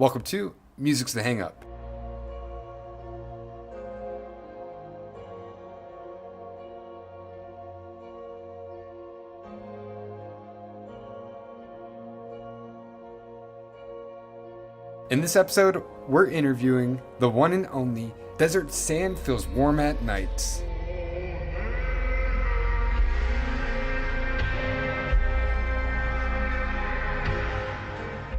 Welcome to Music's the Hang Up. In this episode, we're interviewing the one and only Desert Sand Feels Warm at Night.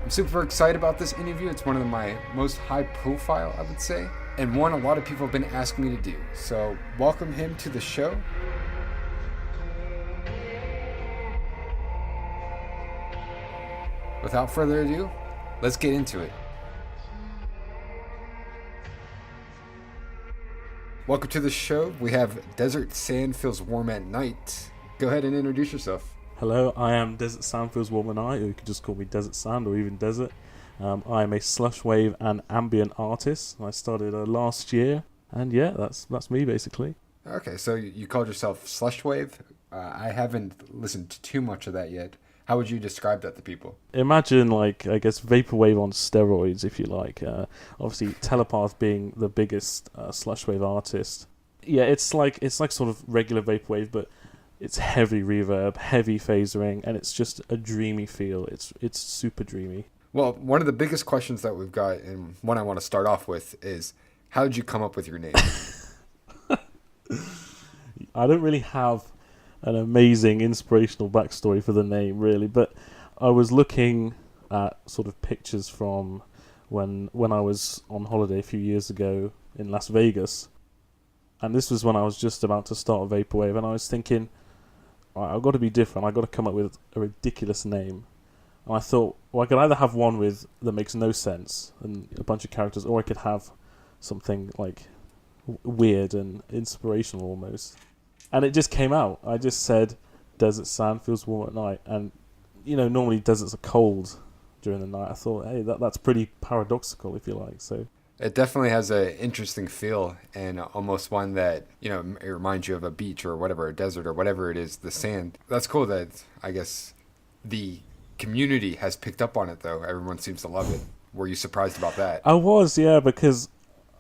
I'm super excited about this interview. It's one of my most high profile, I would say, and one a lot of people have been asking me to do. So welcome him to the show. Without further ado, let's get into it. Welcome to the show. We have Desert Sand Feels Warm at Night. Go ahead and introduce yourself. Hello, I am Desert Sand Feels Warm at Night, or you could just call me Desert Sand or even Desert. I am a slush wave and ambient artist. I started last year, and yeah, that's me basically. Okay, so you called yourself slush wave. I haven't listened to too much of that yet. How would you describe that to people? Imagine, I guess, Vaporwave on steroids, if you like. Obviously, Telepath being the biggest slush wave artist. Yeah, it's like sort of regular Vaporwave, but it's heavy reverb, heavy phasering, and it's just a dreamy feel. It's super dreamy. Well, one of the biggest questions that we've got, and one I want to start off with, is how did you come up with your name? I don't really have an amazing inspirational backstory for the name, really, but I was looking at sort of pictures from when I was on holiday a few years ago in Las Vegas, and this was when I was just about to start Vaporwave, and I was thinking, I've got to be different. I've got to come up with a ridiculous name. And I thought, well, I could either have one that makes no sense and a bunch of characters, or I could have something like weird and inspirational almost. And it just came out. I just said, Desert Sand Feels Warm at Night. And, normally deserts are cold during the night. I thought, hey, that's pretty paradoxical, if you like. So it definitely has an interesting feel, and almost one that, it reminds you of a beach or whatever, a desert or whatever it is, the sand. That's cool that, I guess, the community has picked up on it, though. Everyone seems to love it. Were you surprised about that? I was, yeah, because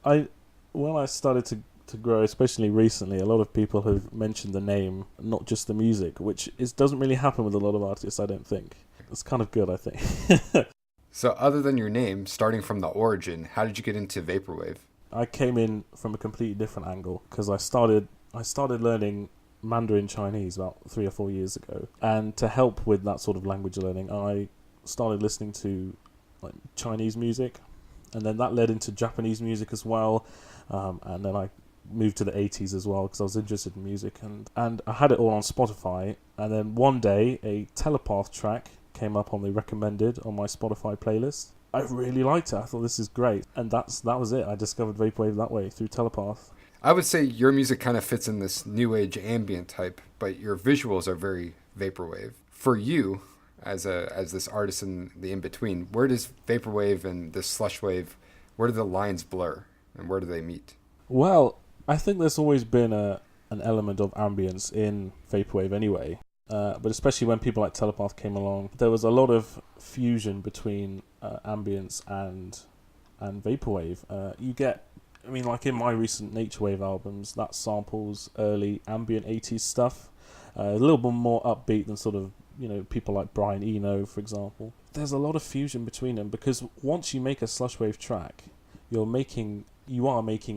when I started to grow, especially recently, a lot of people have mentioned the name, not just the music, which doesn't really happen with a lot of artists, I don't think. It's kind of good, I think. So other than your name, starting from the origin, how did you get into Vaporwave? I came in from a completely different angle, because I started learning Mandarin Chinese about 3 or 4 years ago, and to help with that sort of language learning, I started listening to Chinese music, and then that led into Japanese music as well, and then I moved to the 80s as well because I was interested in music, and I had it all on Spotify, and then one day a Telepath track came up on the recommended on my Spotify playlist. I really liked it. I thought, this is great, and that was it. I discovered Vaporwave that way, through Telepath. I would say your music kind of fits in this new age ambient type, but your visuals are very Vaporwave. For you, as this artist in the in-between, where does Vaporwave and this slush wave, where do the lines blur, and where do they meet? Well, I think there's always been an element of ambience in Vaporwave anyway, but especially when people like Telepath came along, there was a lot of fusion between ambience and Vaporwave. You get, like in my recent Nature Wave albums, that samples early ambient 80s stuff, a little bit more upbeat than sort of, people like Brian Eno, for example. There's a lot of fusion between them, because once you make a slush wave track, you are making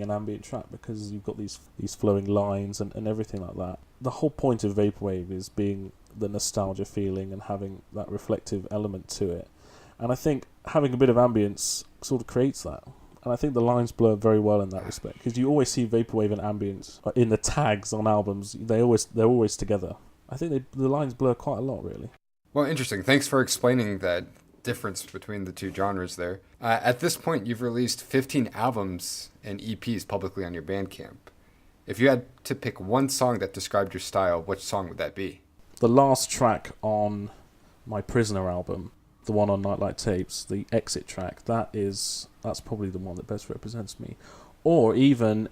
an ambient track, because you've got these flowing lines and everything like that. The whole point of Vaporwave is being the nostalgia feeling and having that reflective element to it. And I think having a bit of ambience sort of creates that. And I think the lines blur very well in that respect, because you always see Vaporwave and ambient in the tags on albums. They're always together. I think the lines blur quite a lot, really. Well, interesting. Thanks for explaining that difference between the two genres there. At this point, you've released 15 albums and EPs publicly on your Bandcamp. If you had to pick one song that described your style, which song would that be? The last track on my Prisoner album, the one on Nightlight Tapes, the exit track, that's probably the one that best represents me. Or even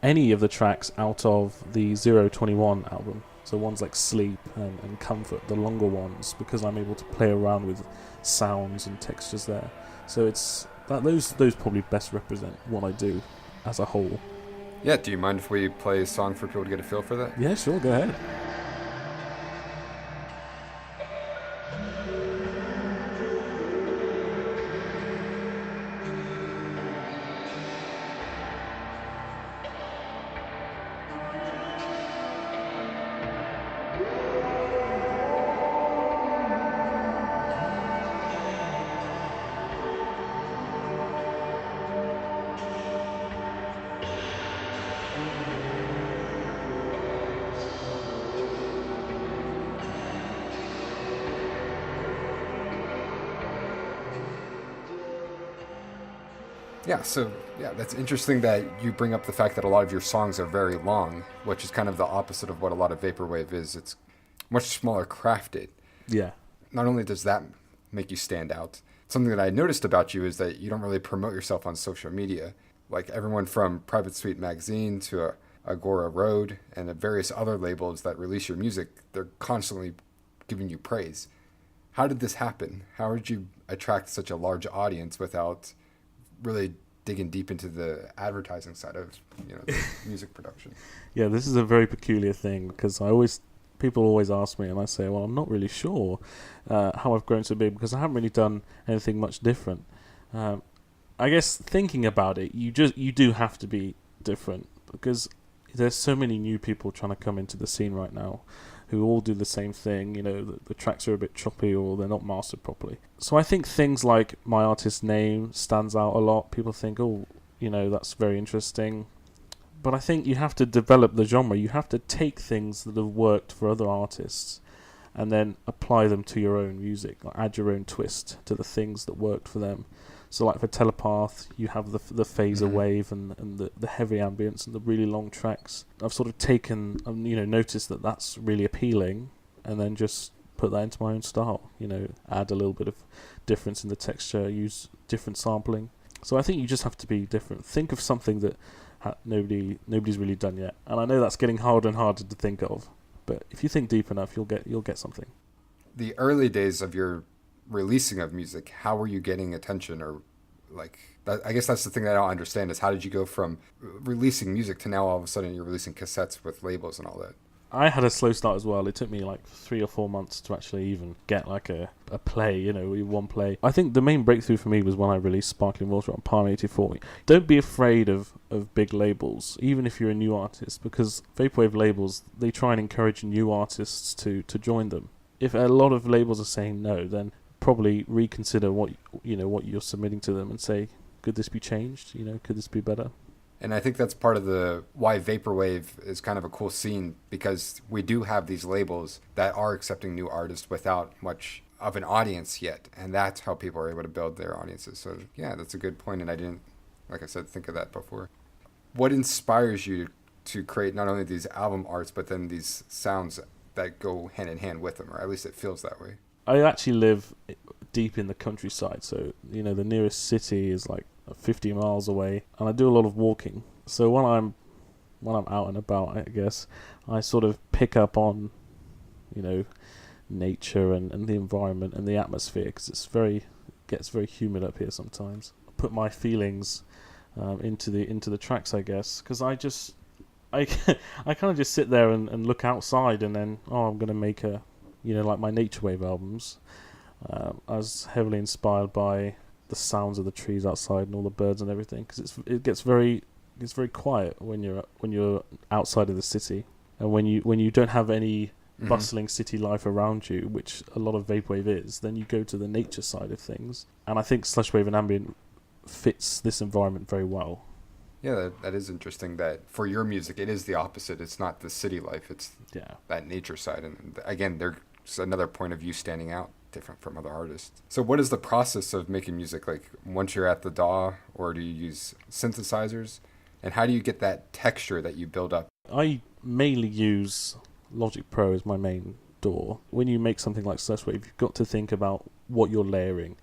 any of the tracks out of the 021 album. So ones like Sleep and Comfort, the longer ones, because I'm able to play around with sounds and textures there. So it's those probably best represent what I do as a whole. Yeah, do you mind if we play a song for people to get a feel for that? Yeah, sure, go ahead. Yeah, so that's interesting that you bring up the fact that a lot of your songs are very long, which is kind of the opposite of what a lot of vaporwave is. It's much smaller crafted. Yeah. Not only does that make you stand out, something that I noticed about you is that you don't really promote yourself on social media. Like everyone from Private Suite Magazine to Agora Road and the various other labels that release your music, they're constantly giving you praise. How did this happen? How did you attract such a large audience without really digging deep into the advertising side of the music production? Yeah, this is a very peculiar thing because people always ask me, and I say, well, I'm not really sure how I've grown so big because I haven't really done anything much different. I guess thinking about it, you do have to be different because there's so many new people trying to come into the scene right now who all do the same thing. The tracks are a bit choppy or they're not mastered properly. So I think things like my artist name stands out a lot. People think, oh, that's very interesting. But I think you have to develop the genre. You have to take things that have worked for other artists and then apply them to your own music, like add your own twist to the things that worked for them. So like for Telepath, you have the phaser wave and the heavy ambience and the really long tracks. I've sort of taken, noticed that that's really appealing and then just put that into my own style, add a little bit of difference in the texture, use different sampling. So I think you just have to be different. Think of something that nobody's really done yet. And I know that's getting harder and harder to think of, but if you think deep enough, you'll get something. The early days of your releasing of music, how were you getting attention? Or I guess that's the thing that I don't understand is how did you go from releasing music to now all of a sudden you're releasing cassettes with labels and all that? I had a slow start as well. It took me like 3 or 4 months to actually even get like a play, one play. I think the main breakthrough for me was when I released Sparkling Water on Palm 84. Don't be afraid of big labels, even if you're a new artist, because vaporwave labels, they try and encourage new artists to join them. If a lot of labels are saying no, then probably reconsider what you're submitting to them and say, could this be changed? Could this be better? And I think that's part of why vaporwave is kind of a cool scene, because we do have these labels that are accepting new artists without much of an audience yet, and that's how people are able to build their audiences. So yeah, that's a good point, and I didn't, like I said, think of that before. What inspires you to create not only these album arts, but then these sounds that go hand in hand with them, or at least it feels that way? I actually live deep in the countryside, so the nearest city is like 50 miles away, and I do a lot of walking. So when I'm out and about, I guess I sort of pick up on nature and the environment and the atmosphere, because it gets very humid up here sometimes. I put my feelings into the tracks, I guess, because I kind of just sit there and look outside, and then I'm gonna make like my nature wave albums. I was heavily inspired by the sounds of the trees outside and all the birds and everything, because it gets very quiet when you're outside of the city, and when you don't have any bustling city life around you, which a lot of vaporwave is, then you go to the nature side of things, and I think slushwave and ambient fits this environment very well. Yeah, that is interesting that for your music it is the opposite. It's not the city life, it's that nature side, and again there's another point of view standing out different from other artists. So what is the process of making music like once you're at the DAW, or do you use synthesizers, and how do you get that texture that you build up? I mainly use Logic Pro as my main DAW. When you make something like slushwave, you've got to think about what you're layering.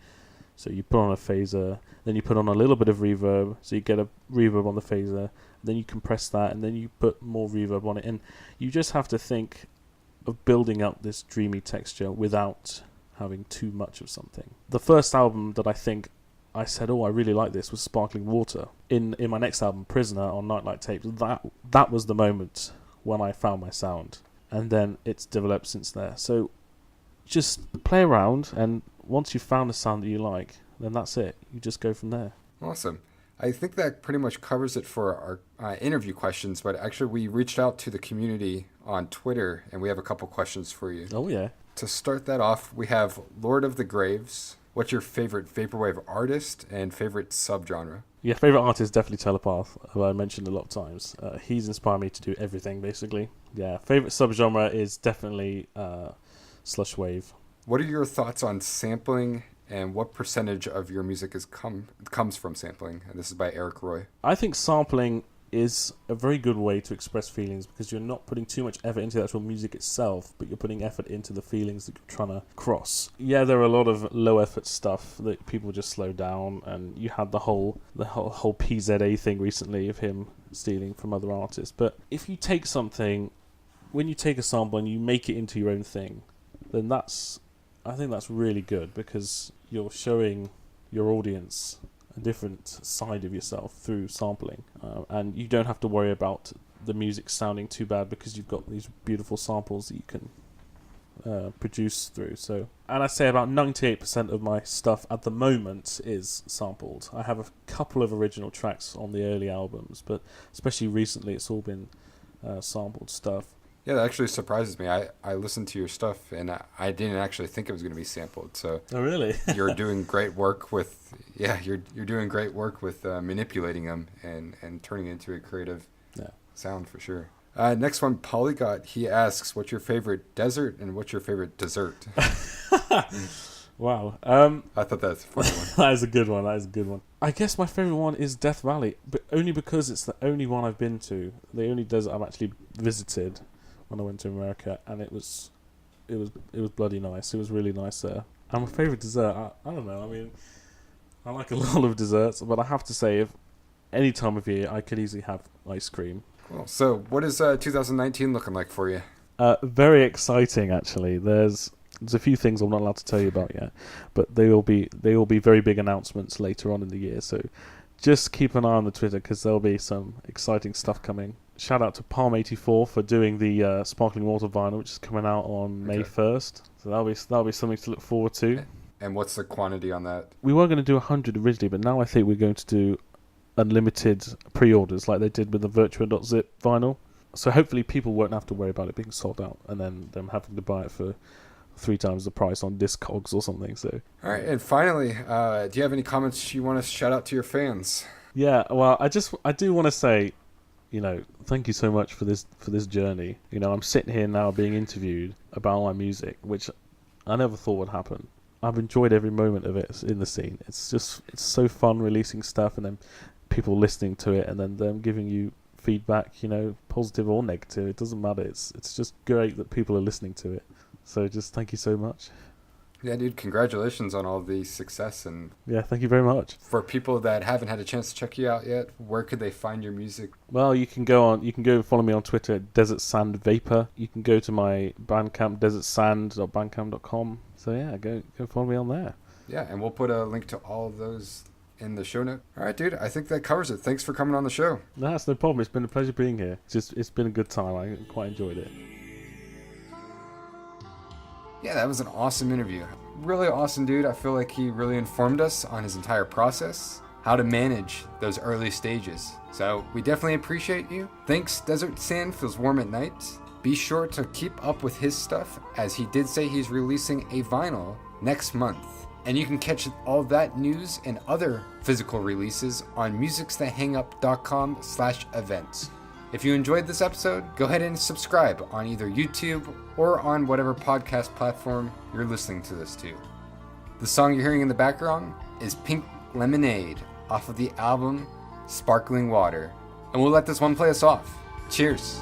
So you put on a phaser, then you put on a little bit of reverb, so you get a reverb on the phaser, then you compress that, and then you put more reverb on it, and you just have to think of building up this dreamy texture without having too much of something. The first album that I think I said, oh, I really like this, was Sparkling Water. In my next album, Prisoner, on Nightlight Tapes, that was the moment when I found my sound. And then it's developed since there. So just play around, and once you've found a sound that you like, then that's it. You just go from there. Awesome. I think that pretty much covers it for our interview questions, but actually we reached out to the community on Twitter, and we have a couple questions for you. Oh, yeah. To start that off, we have Lord of the Graves. What's your favorite Vaporwave artist and favorite subgenre? Yeah, favorite artist definitely Telepath, who I mentioned a lot of times. He's inspired me to do everything, basically. Yeah, favorite subgenre is definitely slush wave. What are your thoughts on sampling, and what percentage of your music comes from sampling? And this is by Eric Roy. I think sampling is a very good way to express feelings, because you're not putting too much effort into the actual music itself, but you're putting effort into the feelings that you're trying to cross. Yeah, there are a lot of low effort stuff that people just slow down, and you had the whole PZA thing recently of him stealing from other artists. But if you take something, when you take a sample and you make it into your own thing, then I think that's really good, because you're showing your audience a different side of yourself through sampling, and you don't have to worry about the music sounding too bad, because you've got these beautiful samples that you can produce through. So, and I say about 98% of my stuff at the moment is sampled. I have a couple of original tracks on the early albums, but especially recently it's all been sampled stuff. Yeah, that actually surprises me. I listened to your stuff, and I didn't actually think it was going to be sampled. So, oh, really? You're doing great work with you're doing great work with manipulating them and turning it into a creative sound for sure. Next one, Polygot. He asks, "What's your favorite desert and what's your favorite dessert?" Wow. I thought that's a funny one. That is a good one. I guess my favorite one is Death Valley, but only because it's the only one I've been to, the only desert I've actually visited when I went to America, and it was bloody nice. It was really nice there. And my favourite dessert, I don't know. I mean, I like a lot of desserts, but I have to say, if any time of year, I could easily have ice cream. Cool. So, what is 2019 looking like for you? Very exciting, actually. There's a few things I'm not allowed to tell you about yet, but they will be very big announcements later on in the year. So, just keep an eye on the Twitter, because there'll be some exciting stuff coming. Shout out to Palm84 for doing the Sparkling Water vinyl, which is coming out on May 1st. So that'll be something to look forward to. And what's the quantity on that? We were going to do 100 originally, but now I think we're going to do unlimited pre-orders like they did with the Virtua.zip vinyl. So hopefully people won't have to worry about it being sold out and then them having to buy it for 3 times the price on Discogs or something. So. All right, and finally, do you have any comments you want to shout out to your fans? Yeah, well, I do want to say, thank you so much for this journey. I'm sitting here now being interviewed about my music, which I never thought would happen. I've enjoyed every moment of it in the scene. It's so fun releasing stuff and then people listening to it and then them giving you feedback, positive or negative. It doesn't matter. It's just great that people are listening to it. So just thank you so much. Yeah, dude, congratulations on all the success. And yeah, thank you very much. For people that haven't had a chance to check you out yet, where could they find your music? Well, you can go and follow me on Twitter at Desert Sand Vapor. You can go to my Bandcamp, desertsand.bandcamp.com. So yeah, go follow me on there. Yeah, and we'll put a link to all of those in the show note. All right, dude, I think that covers it. Thanks for coming on the show. No, that's no problem. It's been a pleasure being here. It's been a good time. I quite enjoyed it. Yeah, that was an awesome interview. Really awesome dude. I feel like he really informed us on his entire process, how to manage those early stages. So we definitely appreciate you. Thanks, Desert Sand Feels Warm at Night. Be sure to keep up with his stuff, as he did say he's releasing a vinyl next month. And you can catch all that news and other physical releases on musicsthathangup.com/events. If you enjoyed this episode, go ahead and subscribe on either YouTube or on whatever podcast platform you're listening to this to. The song you're hearing in the background is Pink Lemonade off of the album Sparkling Water. And we'll let this one play us off. Cheers.